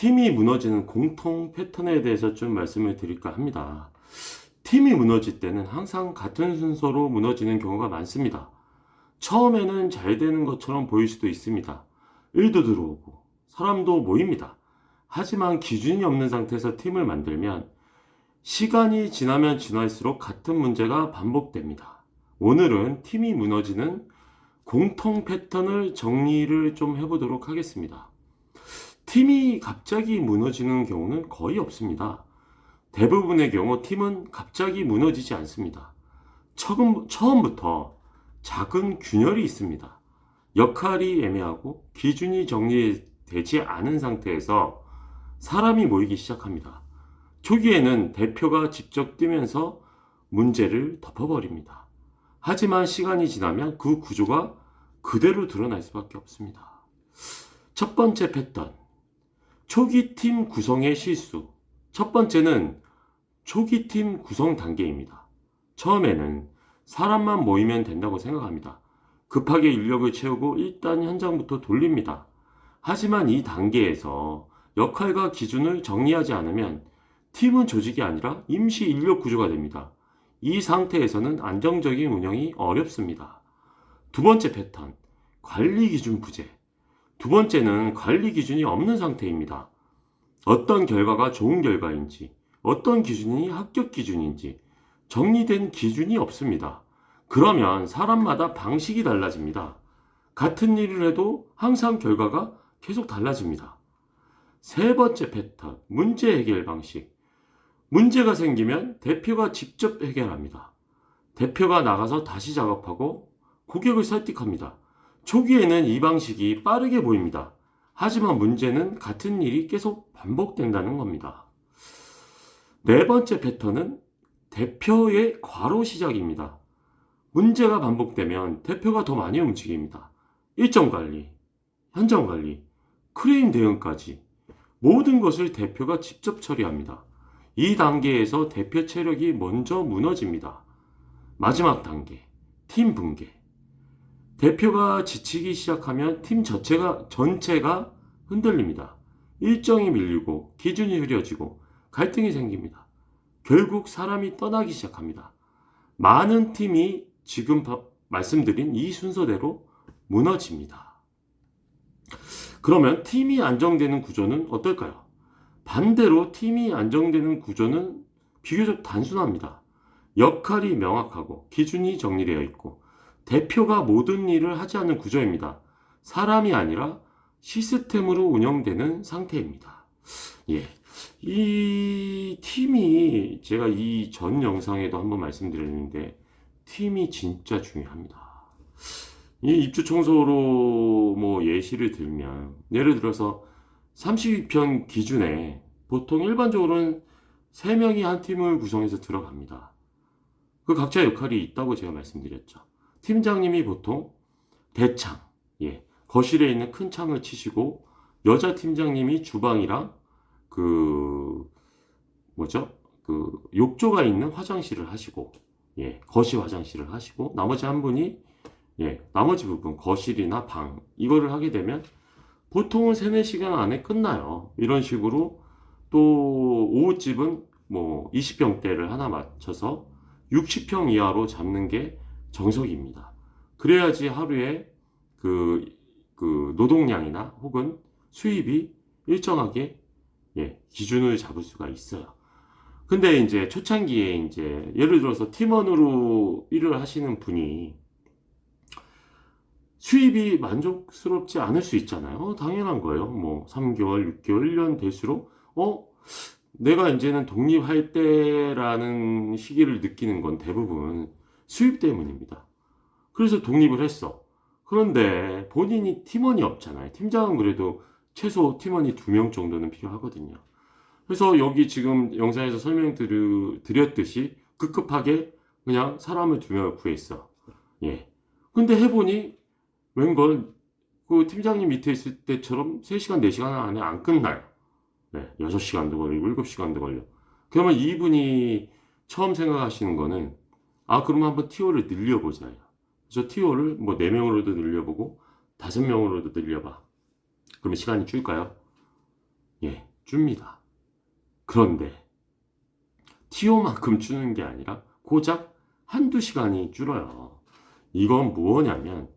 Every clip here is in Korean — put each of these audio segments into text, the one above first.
팀이 무너지는 공통 패턴에 대해서 좀 말씀을 드릴까 합니다. 팀이 무너질 때는 항상 같은 순서로 무너지는 경우가 많습니다. 처음에는 잘 되는 것처럼 보일 수도 있습니다. 일도 들어오고 사람도 모입니다. 하지만 기준이 없는 상태에서 팀을 만들면 시간이 지나면 지날수록 같은 문제가 반복됩니다. 오늘은 팀이 무너지는 공통 패턴을 정리를 좀 해보도록 하겠습니다. 팀이 갑자기 무너지는 경우는 거의 없습니다. 대부분의 경우 팀은 갑자기 무너지지 않습니다. 처음부터 작은 균열이 있습니다. 역할이 애매하고 기준이 정리되지 않은 상태에서 사람이 모이기 시작합니다. 초기에는 대표가 직접 뛰면서 문제를 덮어버립니다. 하지만 시간이 지나면 그 구조가 그대로 드러날 수밖에 없습니다. 첫 번째 패턴, 초기 팀 구성의 실수. 첫 번째는 초기 팀 구성 단계입니다. 처음에는 사람만 모이면 된다고 생각합니다. 급하게 인력을 채우고 일단 현장부터 돌립니다. 하지만 이 단계에서 역할과 기준을 정리하지 않으면 팀은 조직이 아니라 임시 인력 구조가 됩니다. 이 상태에서는 안정적인 운영이 어렵습니다. 두 번째 패턴, 관리 기준 부재. 두 번째는 관리 기준이 없는 상태입니다. 어떤 결과가 좋은 결과인지, 어떤 기준이 합격 기준인지 정리된 기준이 없습니다. 그러면 사람마다 방식이 달라집니다. 같은 일을 해도 항상 결과가 계속 달라집니다. 세 번째 패턴, 문제 해결 방식. 문제가 생기면 대표가 직접 해결합니다. 대표가 나가서 다시 작업하고 고객을 설득합니다. 초기에는 이 방식이 빠르게 보입니다. 하지만 문제는 같은 일이 계속 반복된다는 겁니다. 네 번째 패턴은 대표의 과로 시작입니다. 문제가 반복되면 대표가 더 많이 움직입니다. 일정 관리, 현장 관리, 클레임 대응까지 모든 것을 대표가 직접 처리합니다. 이 단계에서 대표 체력이 먼저 무너집니다. 마지막 단계, 팀 붕괴. 대표가 지치기 시작하면 팀 전체가 흔들립니다. 일정이 밀리고 기준이 흐려지고 갈등이 생깁니다. 결국 사람이 떠나기 시작합니다. 많은 팀이 지금 말씀드린 이 순서대로 무너집니다. 그러면 팀이 안정되는 구조는 어떨까요? 반대로 팀이 안정되는 구조는 비교적 단순합니다. 역할이 명확하고 기준이 정리되어 있고 대표가 모든 일을 하지 않는 구조입니다. 사람이 아니라 시스템으로 운영되는 상태입니다. 예. 이 팀이 제가 이 전 영상에도 한번 말씀드렸는데 팀이 진짜 중요합니다. 이 입주 청소로 뭐 예시를 들면 예를 들어서 32편 기준에 보통 일반적으로는 3명이 한 팀을 구성해서 들어갑니다. 그 각자 역할이 있다고 제가 말씀드렸죠. 팀장님이 보통 대창, 거실에 있는 큰 창을 치시고 여자 팀장님이 주방이랑 욕조가 있는 화장실을 하시고 거실 화장실을 하시고 나머지 한 분이 나머지 부분 거실이나 방 이거를 하게 되면 보통은 3, 4시간 안에 끝나요. 이런 식으로 또 오후집은 뭐 20평대를 하나 맞춰서 60평 이하로 잡는 게 정석입니다. 그래야지 하루에 그 노동량이나 혹은 수입이 일정하게 기준을 잡을 수가 있어요. 근데 이제 초창기에 이제 예를 들어서 팀원으로 일을 하시는 분이 수입이 만족스럽지 않을 수 있잖아요. 당연한 거예요. 뭐 3개월, 6개월, 1년 될수록 내가 이제는 독립할 때라는 시기를 느끼는 건 대부분 수입 때문입니다. 그래서 독립을 했어. 그런데 본인이 팀원이 없잖아요. 팀장은 그래도 최소 팀원이 2명 정도는 필요하거든요. 그래서 여기 지금 영상에서 설명드렸듯이 급급하게 그냥 사람을 2명을 구했어. 근데 해보니 웬걸 그 팀장님 밑에 있을 때처럼 3시간, 4시간 안에 안 끝나요. 6시간도 걸리고 7시간도 걸려. 그러면 이분이 처음 생각하시는 거는 그럼 한번 TO를 늘려보자. 그래서 TO를 뭐 4명으로도 늘려보고 5명으로도 늘려봐. 그러면 시간이 줄까요? 줍니다. 그런데 TO만큼 주는 게 아니라 고작 한두 시간이 줄어요. 이건 뭐냐면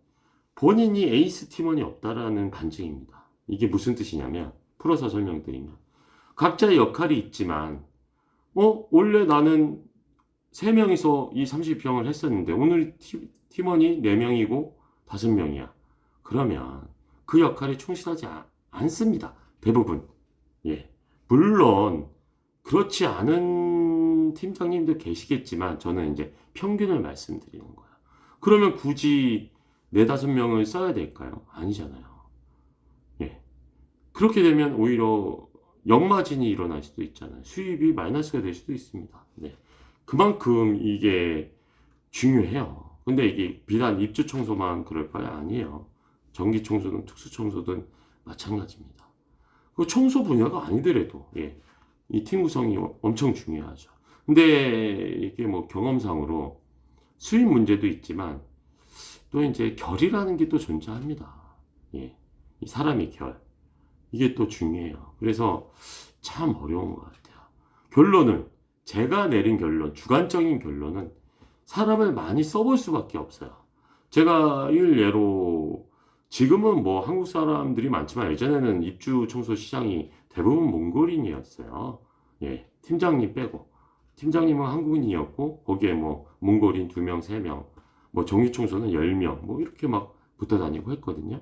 본인이 에이스 팀원이 없다라는 반증입니다. 이게 무슨 뜻이냐면 풀어서 설명드리면 각자의 역할이 있지만 원래 나는 3명이서 이 30평을 했었는데 오늘 팀원이 4명이고 5명이야. 그러면 그 역할에 충실하지 않습니다. 대부분. 예. 물론 그렇지 않은 팀장님도 계시겠지만 저는 이제 평균을 말씀드리는 거예요. 그러면 굳이 4-5명을 써야 될까요? 아니잖아요. 예. 그렇게 되면 오히려 역마진이 일어날 수도 있잖아요. 수입이 마이너스가 될 수도 있습니다. 네. 그만큼 이게 중요해요. 근데 이게 비단 입주 청소만 그럴까요? 아니에요. 전기 청소든 특수 청소든 마찬가지입니다. 그 청소 분야가 아니더라도 이 팀 구성이 엄청 중요하죠. 근데 이게 뭐 경험상으로 수입 문제도 있지만 또 이제 결이라는 게 또 존재합니다. 이 사람의 결. 이게 또 중요해요. 그래서 참 어려운 것 같아요. 결론은 제가 내린 결론, 주관적인 결론은 사람을 많이 써볼 수밖에 없어요. 제가 일례로 지금은 뭐 한국 사람들이 많지만 예전에는 입주 청소 시장이 대부분 몽골인이었어요. 팀장님 빼고. 팀장님은 한국인이었고 거기에 뭐 몽골인 2명, 3명, 뭐 전기 청소는 10명, 뭐 이렇게 막 붙어 다니고 했거든요.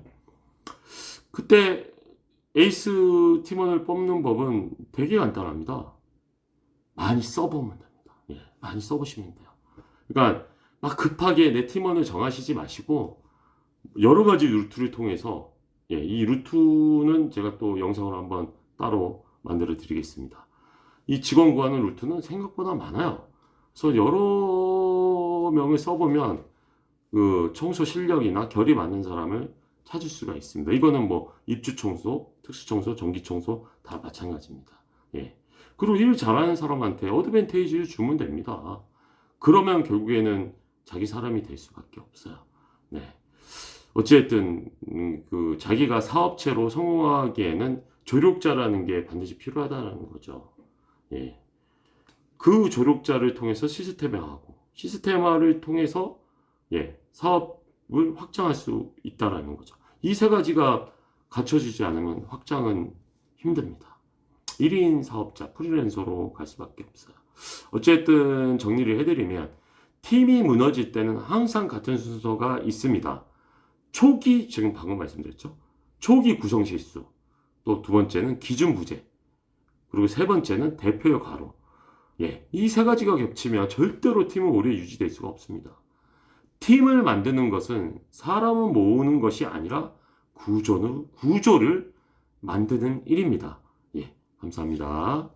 그때 에이스 팀원을 뽑는 법은 되게 간단합니다. 많이 써보면 됩니다. 많이 써보시면 돼요. 그러니까 막 급하게 내 팀원을 정하시지 마시고 여러 가지 루트를 통해서 이 루트는 제가 또 영상으로 한번 따로 만들어 드리겠습니다. 이 직원 구하는 루트는 생각보다 많아요. 그래서 여러 명을 써보면 그 청소 실력이나 결이 맞는 사람을 찾을 수가 있습니다. 이거는 뭐 입주 청소, 특수 청소, 전기 청소 다 마찬가지입니다. 그리고 일 잘하는 사람한테 어드밴테이지를 주면 됩니다. 그러면 결국에는 자기 사람이 될 수밖에 없어요. 어쨌든 그 자기가 사업체로 성공하기에는 조력자라는 게 반드시 필요하다는 거죠. 그 조력자를 통해서 시스템화하고 시스템화를 통해서 사업을 확장할 수 있다라는 거죠. 이 3가지가 갖춰지지 않으면 확장은 힘듭니다. 1인 사업자, 프리랜서로 갈 수밖에 없어요. 어쨌든 정리를 해드리면 팀이 무너질 때는 항상 같은 순서가 있습니다. 초기, 지금 방금 말씀드렸죠. 초기 구성 실수, 또 2번째는 기준 부재, 그리고 3번째는 대표의 과로. 이 3가지가 겹치면 절대로 팀은 오래 유지될 수가 없습니다. 팀을 만드는 것은 사람을 모으는 것이 아니라 구조를 만드는 일입니다. 감사합니다.